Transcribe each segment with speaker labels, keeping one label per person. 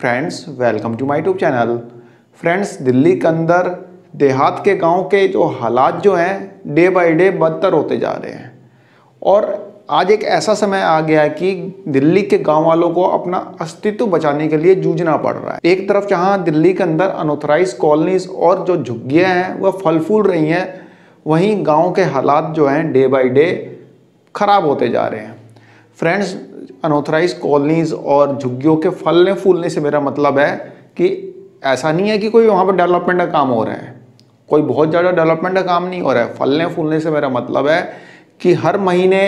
Speaker 1: Friends, welcome to my YouTube channel. Friends, Delhi के अंदर देहात के गांव के जो हालात जो हैं डे बाय डे बदतर होते जा रहे हैं और आज एक ऐसा समय आ गया है कि दिल्ली के गांव वालों को अपना अस्तित्व बचाने के लिए जूझना पड़ रहा है। एक तरफ जहां दिल्ली के अंदर अनऑथराइज कॉलोनीज और जो झुग्गियां हैं वह फल फूल रही हैं, वहीं गाँव के हालात जो हैं डे बाई डे खराब होते जा रहे हैं। फ्रेंड्स, अनऑथराइज कॉलोनीज और झुग्गियों के फलने फूलने से मेरा मतलब है कि ऐसा नहीं है कि कोई वहाँ पर डेवलपमेंट का काम हो रहा है, कोई बहुत ज़्यादा डेवलपमेंट का काम नहीं हो रहा है। फलने फूलने से मेरा मतलब है कि हर महीने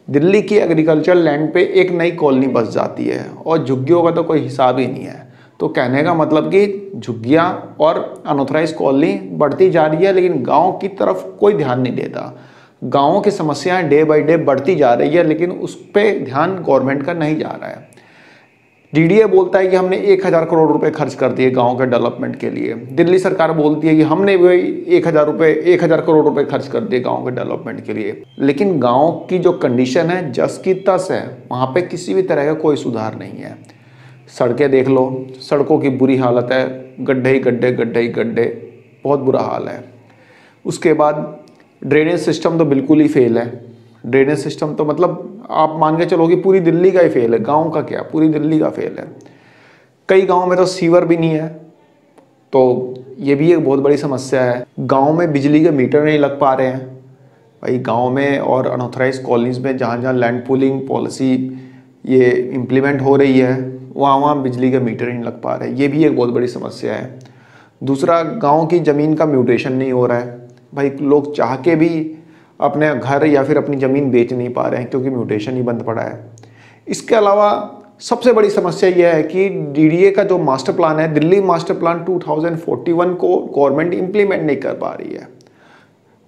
Speaker 1: दिल्ली की एग्रीकल्चर लैंड पे एक नई कॉलोनी बस जाती है और झुग्गियों का तो कोई हिसाब ही नहीं है। तो कहने का मतलब कि झुग्गियाँ और अनऑथराइज कॉलोनी बढ़ती जा रही है, लेकिन गाँव की तरफ कोई ध्यान नहीं देता। गाँवों की समस्याएं डे बाय डे बढ़ती जा रही है, लेकिन उस पर ध्यान गवर्नमेंट का नहीं जा रहा है। डीडीए बोलता है कि हमने 1000 करोड़ रुपए खर्च कर दिए गांव के डेवलपमेंट के लिए। दिल्ली सरकार बोलती है कि हमने भी 1000 करोड़ रुपए खर्च कर दिए गांव के डेवलपमेंट के लिए। लेकिन गांव की जो कंडीशन है जस की तस है, वहाँ पे किसी भी तरह का कोई सुधार नहीं है। सड़कें देख लो, सड़कों की बुरी हालत है, गड्ढे ही गड्ढे, गड्ढे ही गड्ढे, बहुत बुरा हाल है। उसके बाद ड्रेनेज सिस्टम तो बिल्कुल ही फेल है। ड्रेनेज सिस्टम तो मतलब आप मान के चलो कि पूरी दिल्ली का ही फेल है, गांव का क्या, पूरी दिल्ली का फेल है। कई गांव में तो सीवर भी नहीं है, तो ये भी एक बहुत बड़ी समस्या है। गांव में बिजली के मीटर नहीं लग पा रहे हैं। भाई, गांव में और अनऑथराइज कॉलोनीज में जहाँ जहाँ लैंड पूलिंग पॉलिसी ये इम्प्लीमेंट हो रही है, वहाँ बिजली के मीटर नहीं लग पा रहे। ये भी एक बहुत बड़ी समस्या है। दूसरा, गाँव की ज़मीन का म्यूटेशन नहीं हो रहा है। भाई, लोग चाह के भी अपने घर या फिर अपनी ज़मीन बेच नहीं पा रहे हैं क्योंकि म्यूटेशन ही बंद पड़ा है। इसके अलावा सबसे बड़ी समस्या यह है कि डीडीए का जो मास्टर प्लान है, दिल्ली मास्टर प्लान 2041 को गवर्नमेंट इम्प्लीमेंट नहीं कर पा रही है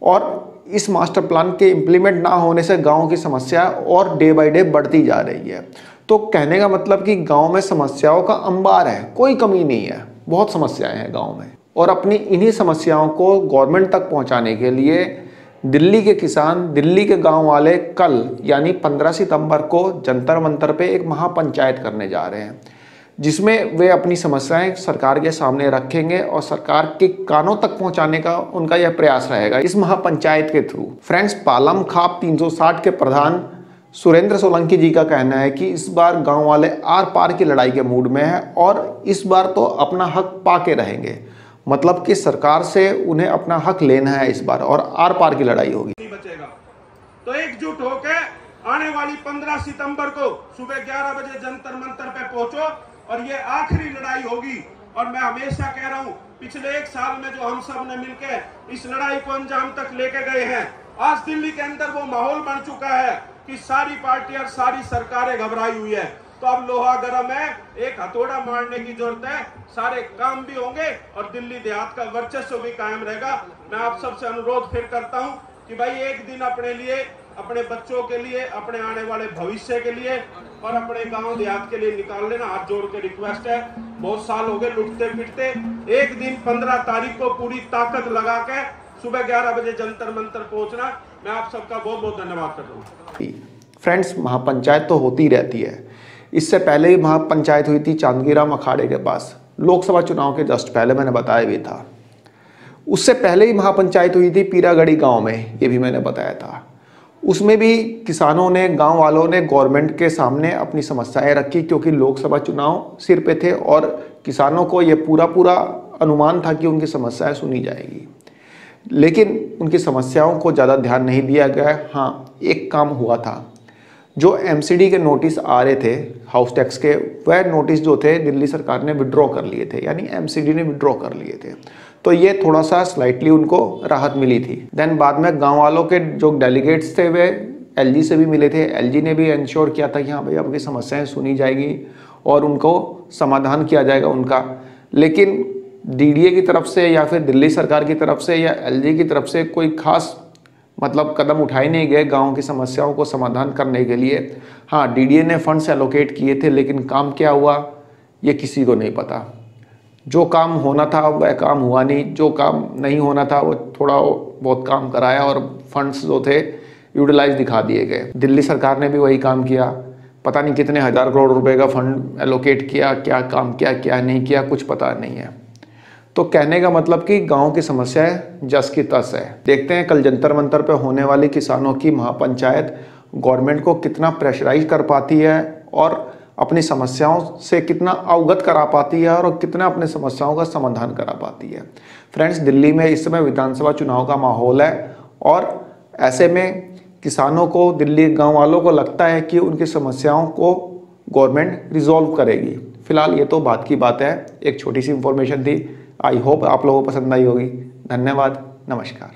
Speaker 1: और इस मास्टर प्लान के इम्प्लीमेंट ना होने से गाँव की समस्या और डे बाई डे बढ़ती जा रही है। तो कहने का मतलब कि गाँव में समस्याओं का अंबार है, कोई कमी नहीं है, बहुत समस्याएँ हैं गाँव में। और अपनी इन्हीं समस्याओं को गवर्नमेंट तक पहुँचाने के लिए दिल्ली के किसान, दिल्ली के गांव वाले कल यानी 15 सितंबर को जंतर मंतर पे एक महापंचायत करने जा रहे हैं, जिसमें वे अपनी समस्याएं सरकार के सामने रखेंगे और सरकार के कानों तक पहुंचाने का उनका यह प्रयास रहेगा इस महापंचायत के थ्रू। फ्रेंड्स, पालम खाप 360 के प्रधान सुरेंद्र सोलंकी जी का कहना है कि इस बार गाँव वाले आर पार की लड़ाई के मूड में है और इस बार तो अपना हक पा के रहेंगे। मतलब कि सरकार से उन्हें अपना हक लेना है इस बार और आर पार की लड़ाई होगी।
Speaker 2: नहीं बचेगा तो एकजुट होकर आने वाली 15 सितंबर को सुबह 11 बजे जंतर मंतर पे पहुंचो और ये आखिरी लड़ाई होगी। और मैं हमेशा कह रहा हूं, पिछले 1 साल में जो हम सब ने मिलकर इस लड़ाई को अंजाम तक लेके गए हैं, आज दिल्ली के अंदर वो माहौल बन चुका है कि सारी पार्टी और सारी सरकारें घबराई हुई है। तो अब लोहा गर्म है, एक हथौड़ा मारने की जरूरत है, सारे काम भी होंगे और दिल्ली देहात का वर्चस्व भी कायम रहेगा। मैं आप सबसे अनुरोध फिर करता हूं कि भाई एक दिन अपने लिए, अपने बच्चों के लिए, अपने आने वाले भविष्य के लिए और अपने गांव देहात के लिए निकाल लेना। हाथ जोड़ के रिक्वेस्ट है, बहुत साल हो गए लुटते पिटते। एक दिन 15 तारीख को पूरी ताकत लगा के सुबह 11 बजे जंतर मंतर पहुंचना। मैं आप सबका बहुत बहुत धन्यवाद करता हूँ।
Speaker 1: फ्रेंड्स, महापंचायत तो होती रहती है। इससे पहले ही महापंचायत हुई थी चांदगीराम अखाड़े के पास, लोकसभा चुनाव के जस्ट पहले, मैंने बताया भी था। उससे पहले ही महापंचायत हुई थी पीरागढ़ी गांव में, ये भी मैंने बताया था। उसमें भी किसानों ने, गांव वालों ने गवर्नमेंट के सामने अपनी समस्याएं रखी क्योंकि लोकसभा चुनाव सिर पे थे और किसानों को ये पूरा अनुमान था कि उनकी समस्याएं सुनी जाएगी। लेकिन उनकी समस्याओं को ज़्यादा ध्यान नहीं दिया गया। हाँ, एक काम हुआ था, जो एमसीडी के नोटिस आ रहे थे हाउस टैक्स के, वह नोटिस जो थे दिल्ली सरकार ने विड्रॉ कर लिए थे, यानी एमसीडी ने विड्रॉ कर लिए थे। तो ये थोड़ा सा स्लाइटली उनको राहत मिली थी। देन बाद में गांव वालों के जो डेलीगेट्स थे वे एलजी से भी मिले थे। एलजी ने भी इंश्योर किया था कि हाँ भाई, आपकी समस्याएं सुनी जाएगी और उनको समाधान किया जाएगा उनका। लेकिन डीडीए की तरफ से या फिर दिल्ली सरकार की तरफ से या एलजी की तरफ से कोई खास मतलब कदम उठाए नहीं गए गांव की समस्याओं को समाधान करने के लिए। हाँ, डीडीए ने फंड्स एलोकेट किए थे, लेकिन काम क्या हुआ ये किसी को नहीं पता। जो काम होना था वह काम हुआ नहीं, जो काम नहीं होना था वो थोड़ा बहुत काम कराया और फंड्स जो थे यूटिलाइज दिखा दिए गए। दिल्ली सरकार ने भी वही काम किया। पता नहीं कितने हज़ार करोड़ रुपए का फंड एलोकेट किया, क्या काम किया क्या नहीं किया कुछ पता नहीं है। तो कहने का मतलब कि गांव की समस्याएं जस की तस है। देखते हैं कल जंतर मंतर पे होने वाली किसानों की महापंचायत गवर्नमेंट को कितना प्रेशराइज कर पाती है और अपनी समस्याओं से कितना अवगत करा पाती है और कितना अपनी समस्याओं का समाधान करा पाती है। फ्रेंड्स, दिल्ली में इस समय विधानसभा चुनाव का माहौल है और ऐसे में किसानों को, दिल्ली गांव वालों को लगता है कि उनकी समस्याओं को गवर्नमेंट रिजॉल्व करेगी। फिलहाल ये तो बात की बात है, एक छोटी सी इंफॉर्मेशन थी। आई होप आप लोगों को पसंद आई होगी। धन्यवाद, नमस्कार।